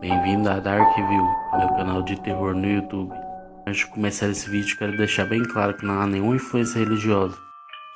Bem-vindo a Dark View, meu canal de terror no YouTube. Antes de começar esse vídeo, quero deixar bem claro que não há nenhuma influência religiosa.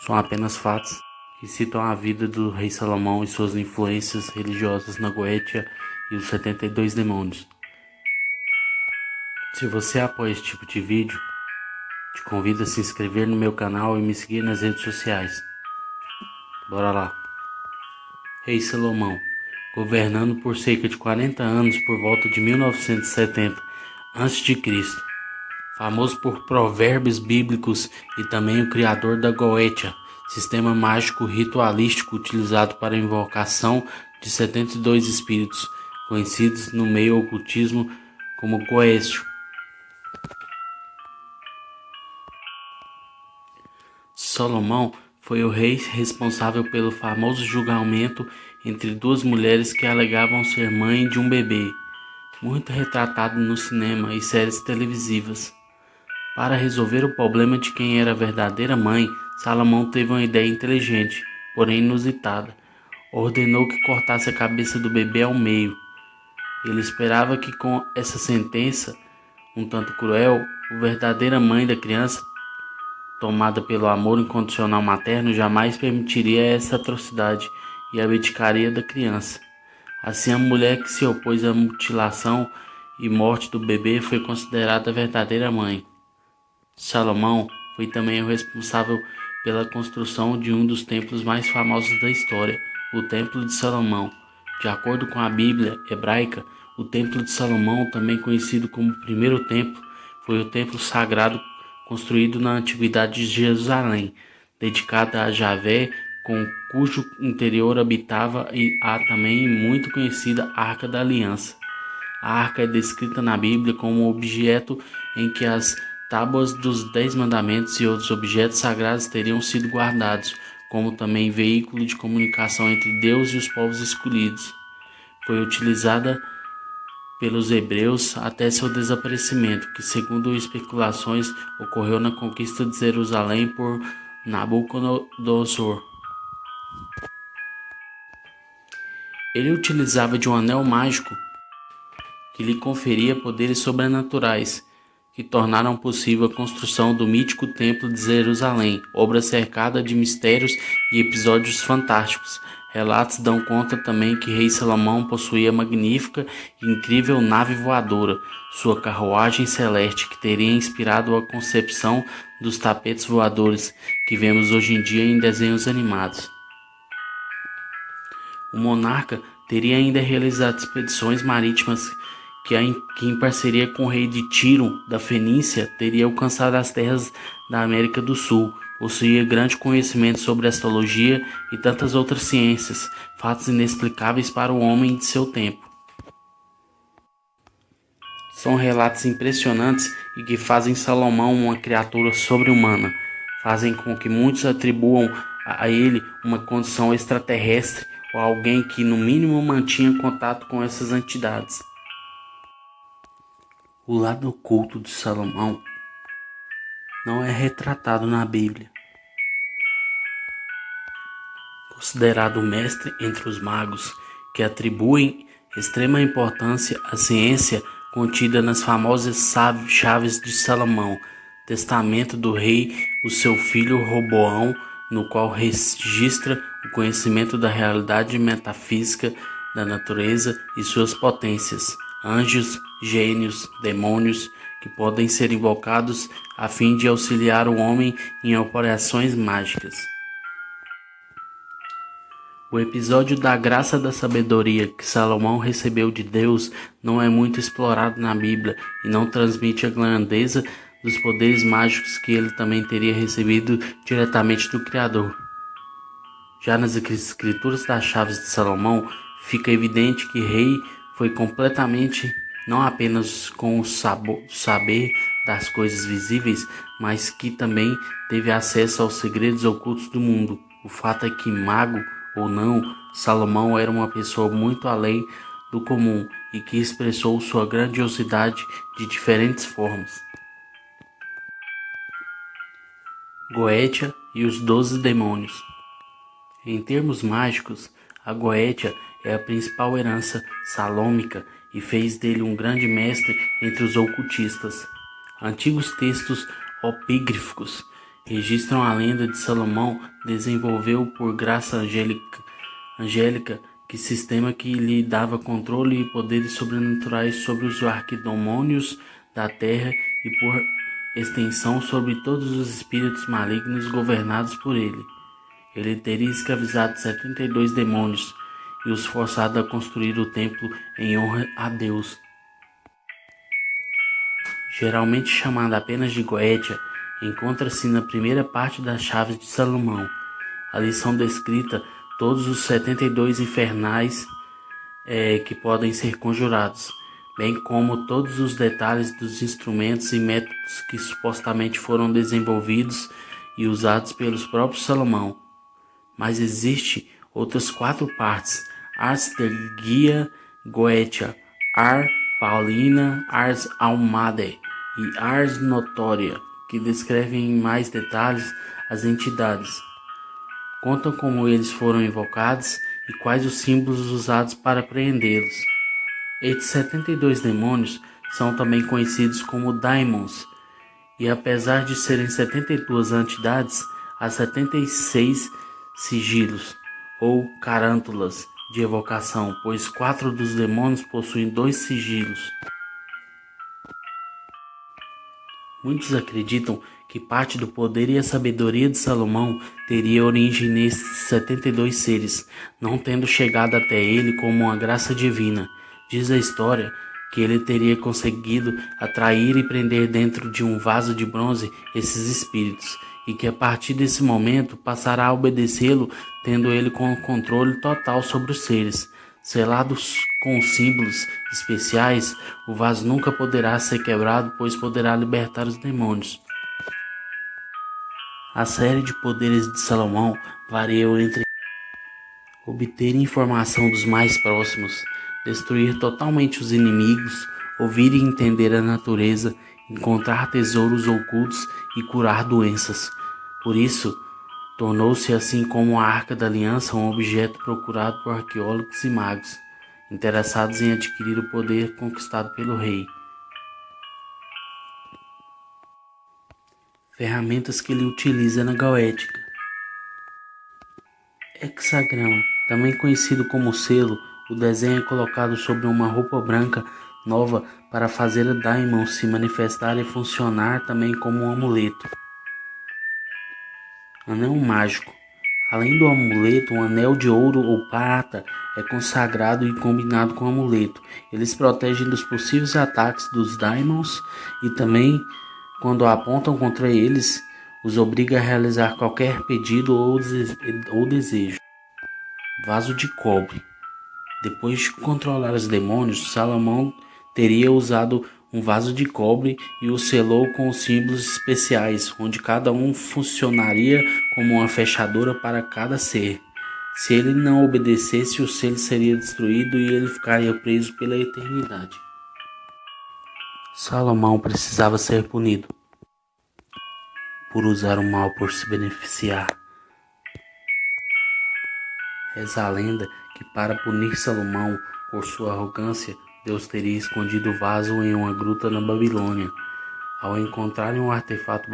São apenas fatos que citam a vida do rei Salomão e suas influências religiosas na Goétia e os 72 demônios. Se você apoia esse tipo de vídeo, te convido a se inscrever no meu canal e me seguir nas redes sociais. Bora lá! Rei Salomão, governando por cerca de 40 anos por volta de 1970 a.C., famoso por provérbios bíblicos e também o criador da Goetia, sistema mágico ritualístico utilizado para a invocação de 72 espíritos, conhecidos no meio ocultismo como Goécio. Salomão foi o rei responsável pelo famoso julgamento entre duas mulheres que alegavam ser mãe de um bebê, muito retratado no cinema e séries televisivas. Para resolver o problema de quem era a verdadeira mãe, Salomão teve uma ideia inteligente, porém inusitada. Ordenou que cortasse a cabeça do bebê ao meio. Ele esperava que com essa sentença, um tanto cruel, a verdadeira mãe da criança, tomada pelo amor incondicional materno, jamais permitiria essa atrocidade e abdicaria da criança. Assim, a mulher que se opôs à mutilação e morte do bebê foi considerada a verdadeira mãe. Salomão foi também o responsável pela construção de um dos templos mais famosos da história, o Templo de Salomão. De acordo com a Bíblia hebraica, o Templo de Salomão, também conhecido como o Primeiro Templo, foi o templo sagrado construído na antiguidade de Jerusalém, dedicado a Javé, com cujo interior habitava a também muito conhecida Arca da Aliança. A arca é descrita na Bíblia como um objeto em que as tábuas dos 10 mandamentos e outros objetos sagrados teriam sido guardados, como também veículo de comunicação entre Deus e os povos escolhidos. Foi utilizada pelos hebreus até seu desaparecimento, que segundo especulações ocorreu na conquista de Jerusalém por Nabucodonosor. Ele utilizava de um anel mágico que lhe conferia poderes sobrenaturais, que tornaram possível a construção do mítico Templo de Jerusalém, obra cercada de mistérios e episódios fantásticos. Relatos dão conta também que rei Salomão possuía magnífica e incrível nave voadora, sua carruagem celeste, que teria inspirado a concepção dos tapetes voadores que vemos hoje em dia em desenhos animados. O monarca teria ainda realizado expedições marítimas que em parceria com o rei de Tiro, da Fenícia, teria alcançado as terras da América do Sul. Possuía grande conhecimento sobre astrologia e tantas outras ciências, fatos inexplicáveis para o homem de seu tempo. São relatos impressionantes e que fazem Salomão uma criatura sobre-humana. Fazem com que muitos atribuam a ele uma condição extraterrestre ou alguém que no mínimo mantinha contato com essas entidades. O lado oculto de Salomão não é retratado na Bíblia. Considerado o mestre entre os magos, que atribuem extrema importância à ciência contida nas famosas chaves de Salomão, testamento do rei, o seu filho Roboão, no qual registra o conhecimento da realidade metafísica da natureza e suas potências, anjos, gênios, demônios, que podem ser invocados a fim de auxiliar o homem em operações mágicas. O episódio da graça da sabedoria que Salomão recebeu de Deus não é muito explorado na Bíblia e não transmite a grandeza dos poderes mágicos que ele também teria recebido diretamente do Criador. Já nas escrituras das chaves de Salomão, fica evidente que o rei foi completamente, não apenas com o saber das coisas visíveis, mas que também teve acesso aos segredos ocultos do mundo. O fato é que, mago ou não, Salomão era uma pessoa muito além do comum e que expressou sua grandiosidade de diferentes formas. Goétia e os 12 demônios. Em termos mágicos, a Goétia é a principal herança salômica e fez dele um grande mestre entre os ocultistas. Antigos textos opígrafos registram a lenda de Salomão desenvolveu por graça angélica que sistema que lhe dava controle e poderes sobrenaturais sobre os arquidemônios da terra e por extensão sobre todos os espíritos malignos governados por ele. Ele teria escravizado 72 demônios e os forçado a construir o templo em honra a Deus. Geralmente chamada apenas de Goétia, encontra-se na primeira parte das Chaves de Salomão. Ali são descritas todos os 72 infernais que podem ser conjurados, bem como todos os detalhes dos instrumentos e métodos que supostamente foram desenvolvidos e usados pelos próprios Salomão. Mas existe outras 4 partes: Ars Tergia Goetia, Ars Paulina, Ars Almade e Ars Notoria, que descrevem em mais detalhes as entidades. Contam como eles foram invocados e quais os símbolos usados para apreendê-los. Estes 72 demônios são também conhecidos como daimons, e apesar de serem 72 entidades, há 76 sigilos, ou carântulas, de evocação, pois 4 dos demônios possuem 2 sigilos. Muitos acreditam que parte do poder e a sabedoria de Salomão teria origem nesses 72 seres, não tendo chegado até ele como uma graça divina. Diz a história que ele teria conseguido atrair e prender dentro de um vaso de bronze esses espíritos, e que a partir desse momento passará a obedecê-lo, tendo ele com controle total sobre os seres. Selados com símbolos especiais, o vaso nunca poderá ser quebrado, pois poderá libertar os demônios. A série de poderes de Salomão variou entre obter informação dos mais próximos, destruir totalmente os inimigos, ouvir e entender a natureza, encontrar tesouros ocultos e curar doenças. Por isso, tornou-se, assim como a Arca da Aliança, um objeto procurado por arqueólogos e magos, interessados em adquirir o poder conquistado pelo rei. Ferramentas que ele utiliza na Goética. Hexagrama, também conhecido como selo, o desenho é colocado sobre uma roupa branca nova para fazer a daimon se manifestar e funcionar também como um amuleto. Anel mágico. Além do amuleto, um anel de ouro ou prata é consagrado e combinado com o amuleto. Eles protegem dos possíveis ataques dos daimons e também, quando apontam contra eles, os obriga a realizar qualquer pedido ou desejo. Vaso de cobre. Depois de controlar os demônios, Salomão teria usado um vaso de cobre e o selou com símbolos especiais, onde cada um funcionaria como uma fechadura para cada ser. Se ele não obedecesse, o selo seria destruído e ele ficaria preso pela eternidade. Salomão precisava ser punido por usar o mal por se beneficiar. Reza a lenda que para punir Salomão por sua arrogância, Deus teria escondido o vaso em uma gruta na Babilônia. Ao encontrarem um artefato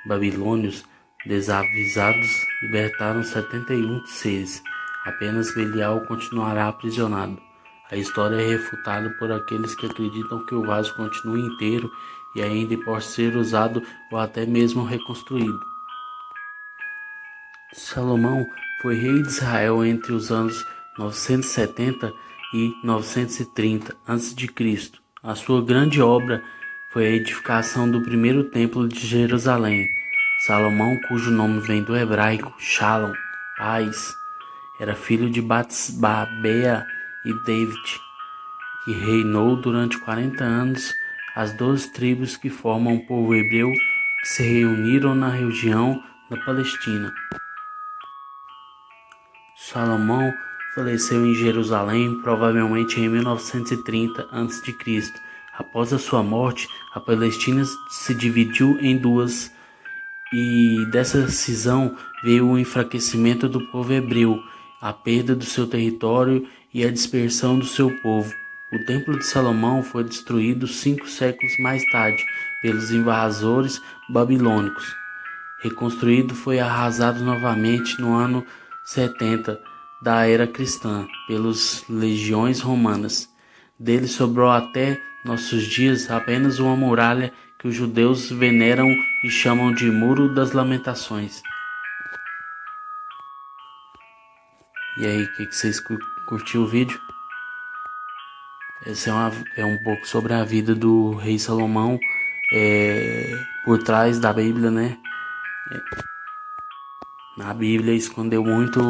babilônios desavisados, libertaram 71 seres. Apenas Belial continuará aprisionado. A história é refutada por aqueles que acreditam que o vaso continua inteiro e ainda pode ser usado ou até mesmo reconstruído. Salomão foi rei de Israel entre os anos 970 e 930 a.C. A sua grande obra foi a edificação do primeiro templo de Jerusalém. Salomão, cujo nome vem do hebraico Shalom, paz, era filho de Batsbabea e David, que reinou durante 40 anos. As 12 tribos que formam o povo hebreu e que se reuniram na região da Palestina. Salomão faleceu em Jerusalém, provavelmente em 1930 a.C. Após a sua morte, a Palestina se dividiu em duas, e dessa cisão veio o enfraquecimento do povo hebreu, a perda do seu território e a dispersão do seu povo. O Templo de Salomão foi destruído 5 séculos mais tarde pelos invasores babilônicos. Reconstruído, foi arrasado novamente no ano 70 da era cristã pelas legiões romanas. Dele sobrou até nossos dias apenas uma muralha que os judeus veneram e chamam de Muro das Lamentações. E aí, o que vocês curtiu o vídeo? Esse é um pouco sobre a vida do rei Salomão, por trás da Bíblia, né? Na Bíblia escondeu muito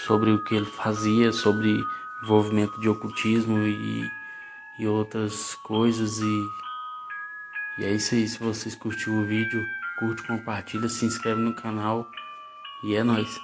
sobre o que ele fazia, sobre envolvimento de ocultismo e outras coisas. E é isso aí. Se vocês curtiram o vídeo, curte, compartilha, se inscreve no canal e é nóis.